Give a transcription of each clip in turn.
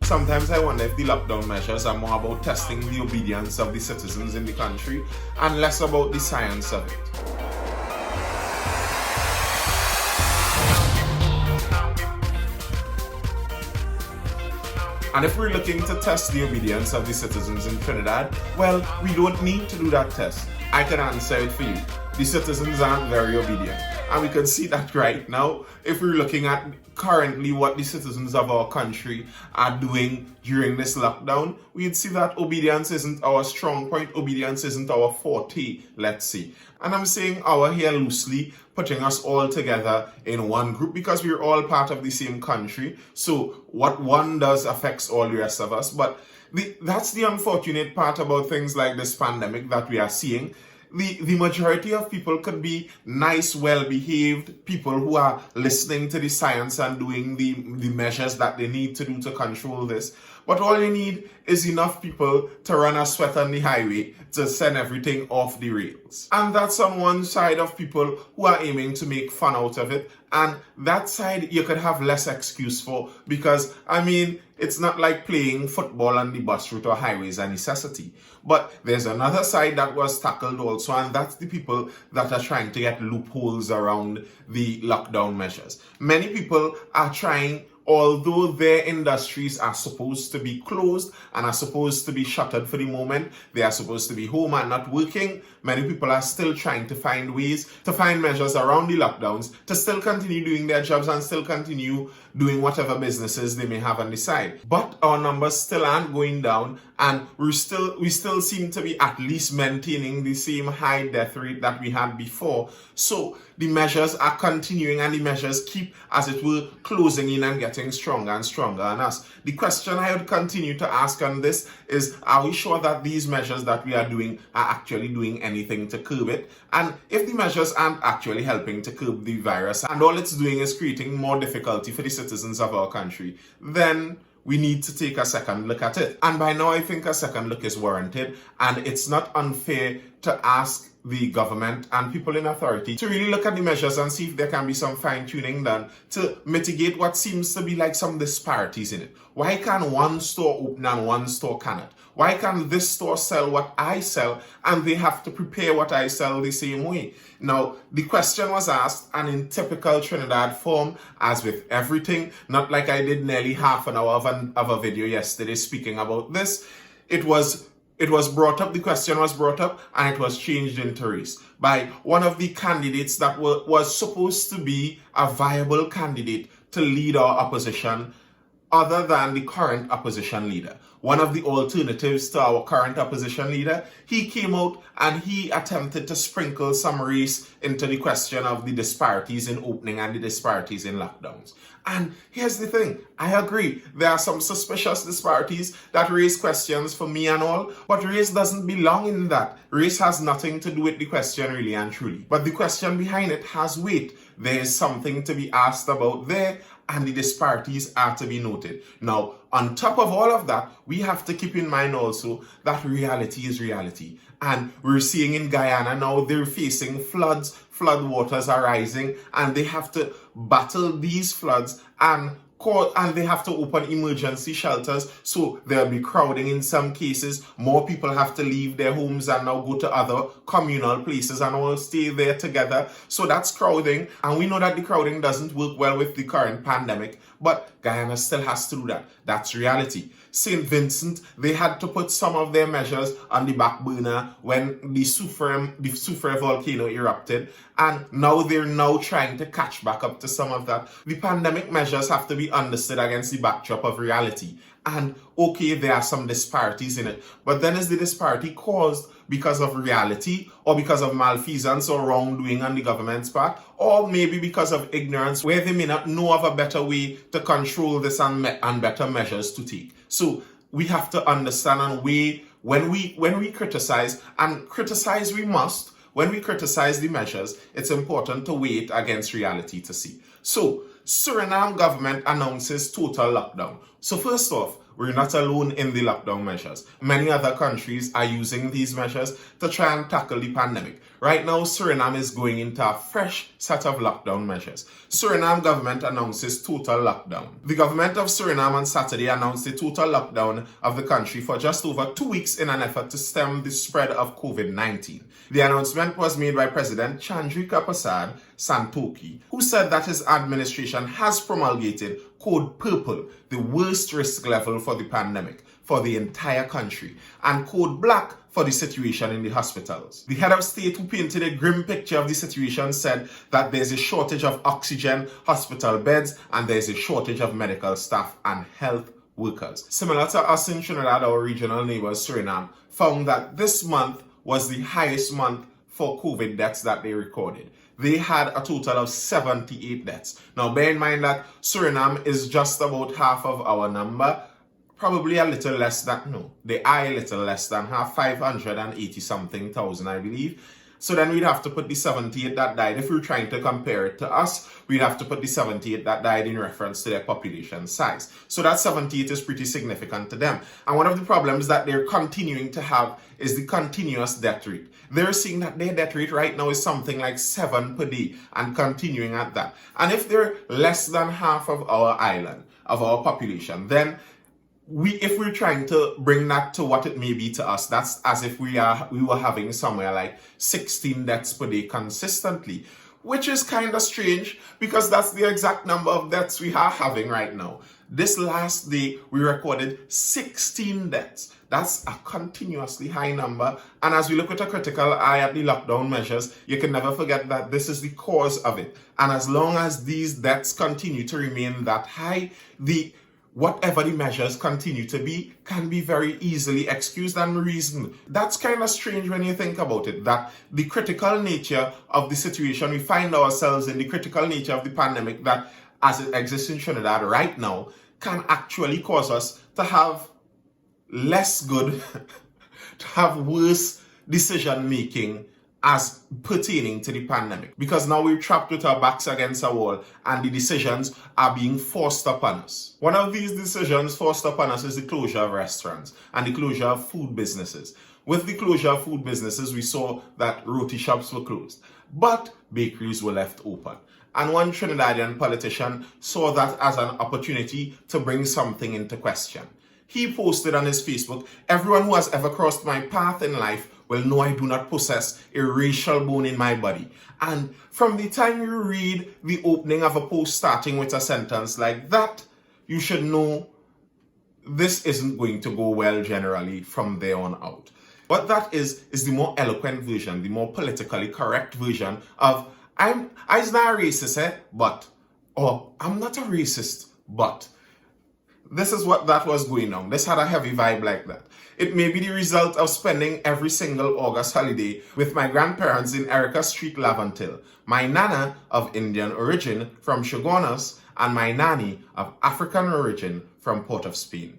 Sometimes I wonder if the lockdown measures are more about testing the obedience of the citizens in the country and less about the science of it. And if we're looking to test the obedience of the citizens in Trinidad, well, we don't need to do that test. I can answer it for you. The citizens aren't very obedient. And we can see that right now if we're looking at currently what the citizens of our country are doing during this lockdown. We'd see that obedience isn't our strong point, obedience isn't our forte, let's see. And I'm saying our here loosely, putting us all together in one group because we're all part of the same country. So what one does affects all the rest of us. But that's the unfortunate part about things like this pandemic that we are seeing. The majority of people could be nice, well-behaved people who are listening to the science and doing the measures that they need to do to control this. But all you need is enough people to run a sweat on the highway to send everything off the rails. And that's on one side of people who are aiming to make fun out of it. And that side you could have less excuse for because, it's not like playing football on the bus route or highway is a necessity. But there's another side that was tackled also, and that's the people that are trying to get loopholes around the lockdown measures. Many people are trying, although their industries are supposed to be closed and are supposed to be shuttered for the moment, they are supposed to be home and not working, many people are still trying to find ways to find measures around the lockdowns to still continue doing their jobs and still continue doing whatever businesses they may have on the side. But our numbers still aren't going down, and we still seem to be at least maintaining the same high death rate that we had before. So the measures are continuing and the measures keep, as it were, closing in and getting stronger and stronger on us. The question I would continue to ask on this is, are we sure that these measures that we are doing are actually doing anything to curb it? And if the measures aren't actually helping to curb the virus and all it's doing is creating more difficulty for the citizens of our country, then we need to take a second look at it. And by now I think a second look is warranted, and it's not unfair to ask the government and people in authority to really look at the measures and see if there can be some fine-tuning done to mitigate what seems to be like some disparities in it. Why can one store open and one store cannot? Why can this store sell what I sell and they have to prepare what I sell the same way? Now, the question was asked, and in typical Trinidad form, as with everything, not like I did nearly half an hour of a video yesterday speaking about this, it was brought up, the question was brought up, and it was changed into race by one of the candidates that was supposed to be a viable candidate to lead our opposition other than the current opposition leader. One of the alternatives to our current opposition leader, he came out and he attempted to sprinkle some race into the question of the disparities in opening and the disparities in lockdowns. And here's the thing, I agree, there are some suspicious disparities that raise questions for me and all, but race doesn't belong in that. Race has nothing to do with the question really and truly. But the question behind it has weight. There is something to be asked about there, and the disparities are to be noted. Now, on top of all of that, we have to keep in mind also that reality is reality. And we're seeing in Guyana now, they're facing floods, flood waters are rising, and they have to battle these floods and they have to open emergency shelters, so there'll be crowding in some cases. More people have to leave their homes and now go to other communal places and all stay there together. So that's crowding, and we know that the crowding doesn't work well with the current pandemic, but Guyana still has to do that. That's reality. St. Vincent, they had to put some of their measures on the back burner when the Soufrière volcano erupted, and now they're trying to catch back up to some of that. The pandemic measures have to be understood against the backdrop of reality. And okay, there are some disparities in it, but then is the disparity caused because of reality or because of malfeasance or wrongdoing on the government's part, or maybe because of ignorance where they may not know of a better way to control this and better measures to take? So we have to understand and weigh when we criticize, and criticize we must. When we criticize the measures, it's important to weigh it against reality to see. So, Suriname government announces total lockdown. So first off, we're not alone in the lockdown measures. Many other countries are using these measures to try and tackle the pandemic. Right now, Suriname is going into a fresh set of lockdown measures. Suriname government announces total lockdown. The government of Suriname on Saturday announced a total lockdown of the country for just over 2 weeks in an effort to stem the spread of COVID-19. The announcement was made by President Chandrika Prasad Santokhi, who said that his administration has promulgated Code Purple, the worst risk level for the pandemic for the entire country, and Code Black for the situation in the hospitals. The head of state, who painted a grim picture of the situation, said that there's a shortage of oxygen, hospital beds, and there's a shortage of medical staff and health workers. Similar to us in Trinidad, our regional neighbors, Suriname, found that this month was the highest month for COVID deaths that they recorded. They had a total of 78 deaths. Now, bear in mind that Suriname is just about half of our number, probably a little less than, no, they are a little less than half, 580 something thousand, I believe. So then we'd have to put the 78 that died. If we were trying to compare it to us, we'd have to put the 78 that died in reference to their population size. So that 78 is pretty significant to them. And one of the problems that they're continuing to have is the continuous death rate. They're seeing that their death rate right now is something like 7 per day and continuing at that. And if they're less than half of our island, of our population, then if we're trying to bring that to what it may be to us, that's as if we were having somewhere like 16 deaths per day consistently, which is kind of strange because that's the exact number of deaths we are having right now. This last day, we recorded 16 deaths. That's a continuously high number. And as we look with a critical eye at the lockdown measures, you can never forget that this is the cause of it. And as long as these deaths continue to remain that high, whatever the measures continue to be can be very easily excused and reasoned. That's kind of strange when you think about it, that the critical nature of the situation we find ourselves in, the critical nature of the pandemic that as it exists in Trinidad right now, can actually cause us to have less good, to have worse decision making as pertaining to the pandemic. Because now we're trapped with our backs against a wall and the decisions are being forced upon us. One of these decisions forced upon us is the closure of restaurants and the closure of food businesses. With the closure of food businesses, we saw that roti shops were closed, but bakeries were left open. And one Trinidadian politician saw that as an opportunity to bring something into question. He posted on his Facebook, "Everyone who has ever crossed my path in life will know I do not possess a racial bone in my body." And from the time you read the opening of a post starting with a sentence like that, you should know this isn't going to go well generally from there on out. What that is the more eloquent version, the more politically correct version of I'm not a racist, but, or I'm not a racist, but. This is what that was going on. This had a heavy vibe like that. It may be the result of spending every single August holiday with my grandparents in Erica Street, Lavantil, my nana of Indian origin from Shogunas, and my nanny of African origin from Port of Spain.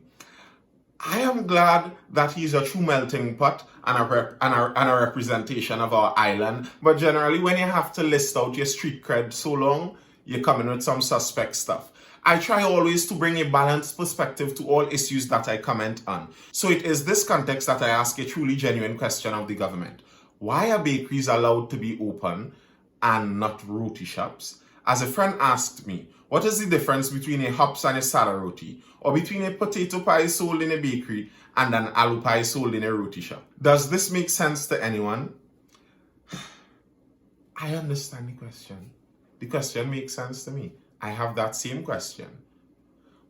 I am glad that he's a true melting pot and a representation of our island, but generally when you have to list out your street cred so long, you're coming with some suspect stuff. I try always to bring a balanced perspective to all issues that I comment on. So it is this context that I ask a truly genuine question of the government. Why are bakeries allowed to be open and not roti shops? As a friend asked me, what is the difference between a hops and a sada roti? Or between a potato pie sold in a bakery and an aloo pie sold in a roti shop? Does this make sense to anyone? I understand the question. The question makes sense to me. I have that same question.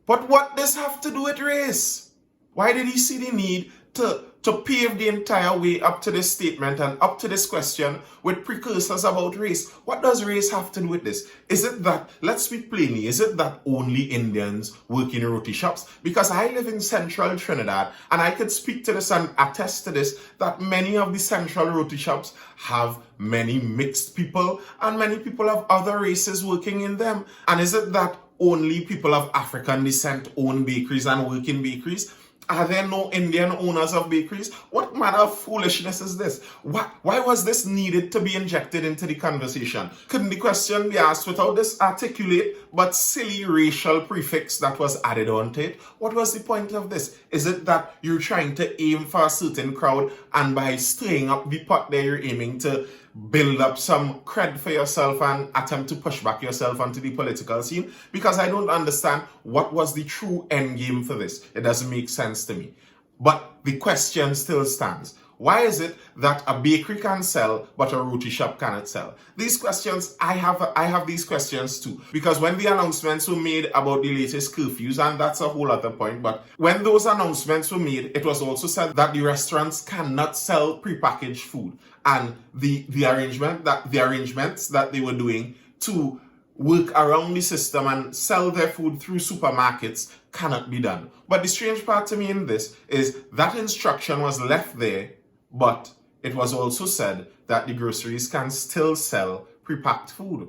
But what does have to do with race? Why did he see the need to pave the entire way up to this statement and up to this question with precursors about race? What does race have to do with this? Is it that, let's speak plainly, is it that only Indians work in roti shops? Because I live in central Trinidad and I could speak to this and attest to this, that many of the central roti shops have many mixed people and many people of other races working in them. And is it that only people of African descent own bakeries and work in bakeries? Are there no Indian owners of bakeries? What manner of foolishness is this? Why was this needed to be injected into the conversation? Couldn't the question be asked without this articulate but silly racial prefix that was added onto it? What was the point of this? Is it that you're trying to aim for a certain crowd, and by stirring up the pot there, you're aiming to build up some cred for yourself and attempt to push back yourself onto the political scene? Because I don't understand what was the true end game for this. It doesn't make sense to me. But the question still stands. Why is it that a bakery can sell but a roti shop cannot sell? These questions, I have these questions too. Because when the announcements were made about the latest curfews, and that's a whole other point, but when those announcements were made, it was also said that the restaurants cannot sell prepackaged food. And the arrangements that they were doing to work around the system and sell their food through supermarkets cannot be done. But the strange part to me in this is that instruction was left there, but it was also said that the groceries can still sell prepacked food.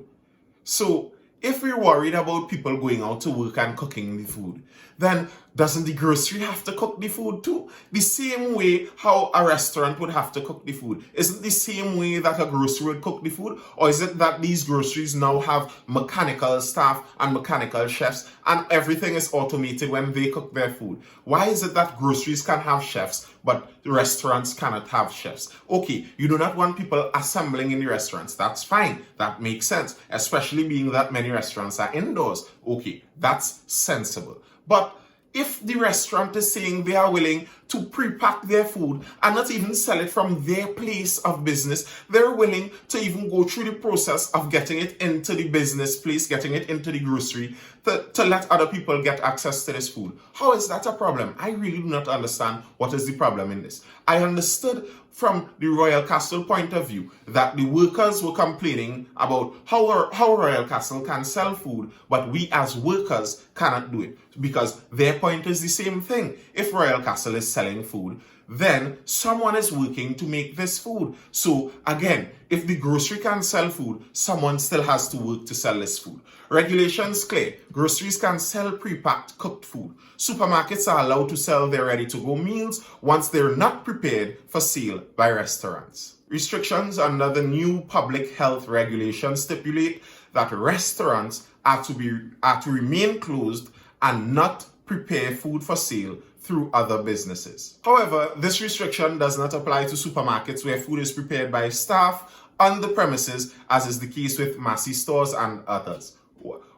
So if we're worried about people going out to work and cooking the food, then doesn't the grocery have to cook the food too? The same way how a restaurant would have to cook the food. Isn't the same way that a grocery would cook the food? Or is it that these groceries now have mechanical staff and mechanical chefs and everything is automated when they cook their food? Why is it that groceries can have chefs but restaurants cannot have chefs? Okay, you do not want people assembling in the restaurants. That's fine. That makes sense. Especially being that many restaurants are indoors. Okay, that's sensible. But if the restaurant is saying they are willing to pre-pack their food and not even sell it from their place of business, they're willing to even go through the process of getting it into the business place, getting it into the grocery, to let other people get access to this food. How is that a problem? I really do not understand what is the problem in this. I understood from the Royal Castle point of view that the workers were complaining about how Royal Castle can sell food, but we as workers cannot do it, because their point is the same thing. If Royal Castle is selling food, then someone is working to make this food. So again, if the grocery can sell food, someone still has to work to sell this food. Regulations clear. Groceries can sell pre-packed cooked food. Supermarkets are allowed to sell their ready-to-go meals once they're not prepared for sale by restaurants. Restrictions under the new public health regulations stipulate that restaurants are to remain closed and not prepare food for sale through other businesses. However, this restriction does not apply to supermarkets where food is prepared by staff on the premises, as is the case with Massy stores and others.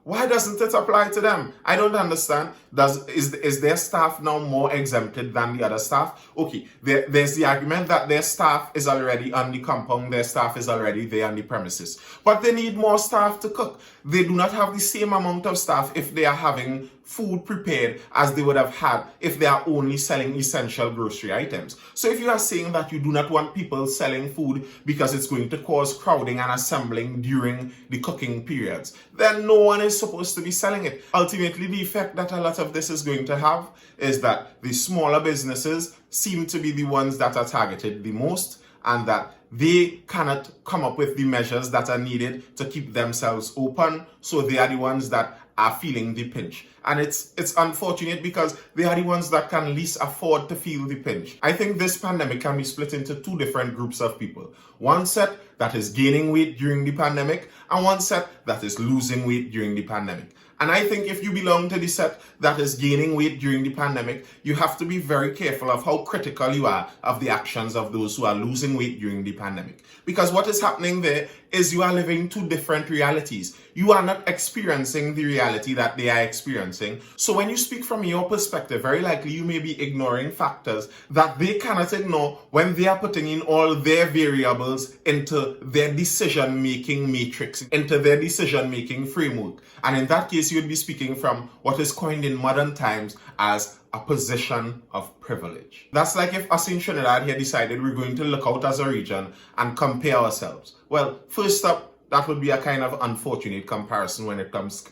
Why doesn't it apply to them? I don't understand. Is their staff now more exempted than the other staff? Okay, there's the argument that their staff is already on the compound, their staff is already there on the premises. But they need more staff to cook. They do not have the same amount of staff if they are having food prepared as they would have had if they are only selling essential grocery items. So if you are saying that you do not want people selling food because it's going to cause crowding and assembling during the cooking periods, then no one is supposed to be selling it. Ultimately, the effect that a lot of this is going to have is that the smaller businesses seem to be the ones that are targeted the most, and that they cannot come up with the measures that are needed to keep themselves open, so they are the ones that are feeling the pinch. And it's unfortunate because they are the ones that can least afford to feel the pinch. I think this pandemic can be split into two different groups of people. One set that is gaining weight during the pandemic, and one set that is losing weight during the pandemic. And I think if you belong to the set that is gaining weight during the pandemic, you have to be very careful of how critical you are of the actions of those who are losing weight during the pandemic. Because what is happening there is you are living two different realities. You are not experiencing the reality that they are experiencing. So when you speak from your perspective, very likely you may be ignoring factors that they cannot ignore when they are putting in all their variables into their decision-making matrix, into their decision-making framework. And in that case, you would be speaking from what is coined in modern times as a position of privilege. That's like if us in Trinidad here decided we're going to look out as a region and compare ourselves. Well, first up, that would be a kind of unfortunate comparison when it comes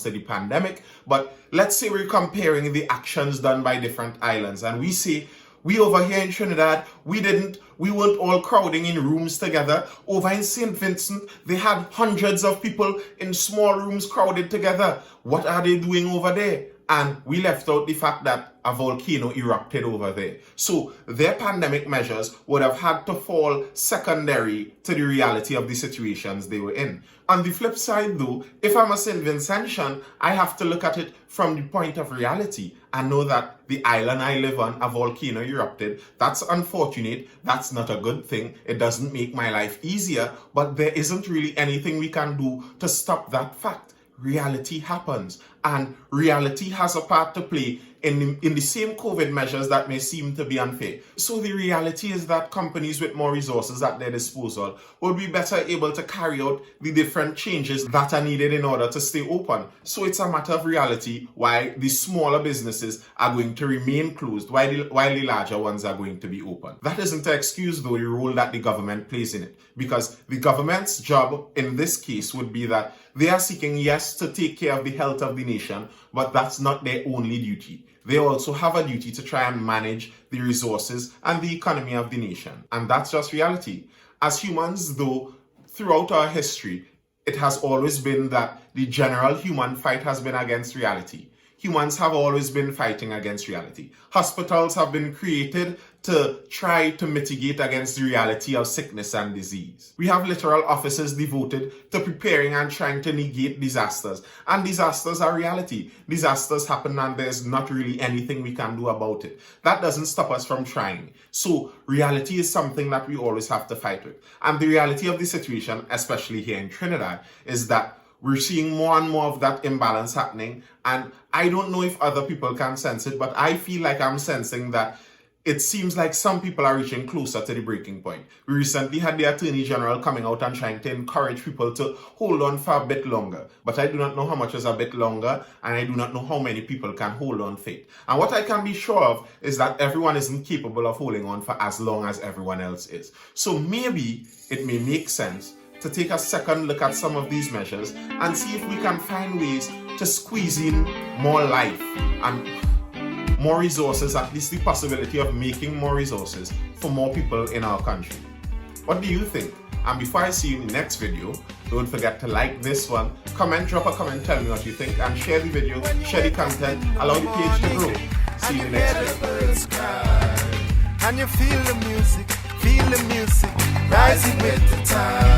to the pandemic. But let's say we're comparing the actions done by different islands, and we say, we over here in Trinidad, we weren't all crowding in rooms together. Over in St. Vincent, they had hundreds of people in small rooms crowded together. What are they doing over there? And we left out the fact that a volcano erupted over there. So their pandemic measures would have had to fall secondary to the reality of the situations they were in. On the flip side though, if I'm a St. Vincentian, I have to look at it from the point of reality and know that the island I live on, a volcano erupted. That's unfortunate. That's not a good thing. It doesn't make my life easier, but there isn't really anything we can do to stop that fact. Reality happens, and reality has a part to play in the same COVID measures that may seem to be unfair. So the reality is that companies with more resources at their disposal will be better able to carry out the different changes that are needed in order to stay open. So it's a matter of reality why the smaller businesses are going to remain closed while the larger ones are going to be open. That isn't to excuse though the role that the government plays in it, because the government's job in this case would be that they are seeking, yes, to take care of the health of the nation, but that's not their only duty. They also have a duty to try and manage the resources and the economy of the nation. And that's just reality. As humans, though, throughout our history, it has always been that the general human fight has been against reality. Humans have always been fighting against reality. Hospitals have been created to try to mitigate against the reality of sickness and disease. We have literal offices devoted to preparing and trying to negate disasters. And disasters are reality. Disasters happen and there's not really anything we can do about it. That doesn't stop us from trying. So reality is something that we always have to fight with. And the reality of the situation, especially here in Trinidad, is that we're seeing more and more of that imbalance happening. And I don't know if other people can sense it, but I feel like I'm sensing that it seems like some people are reaching closer to the breaking point. We recently had the Attorney General coming out and trying to encourage people to hold on for a bit longer. But I do not know how much is a bit longer, and I do not know how many people can hold on for it. And what I can be sure of is that everyone isn't capable of holding on for as long as everyone else is. So maybe it may make sense to take a second look at some of these measures and see if we can find ways to squeeze in more life and more resources, at least the possibility of making more resources for more people in our country. What do you think? And before I see you in the next video, don't forget to like this one, comment, drop a comment, tell me what you think, and share the video, share the content, allow the page to grow. See you in the next video. And you feel the music rising with the time.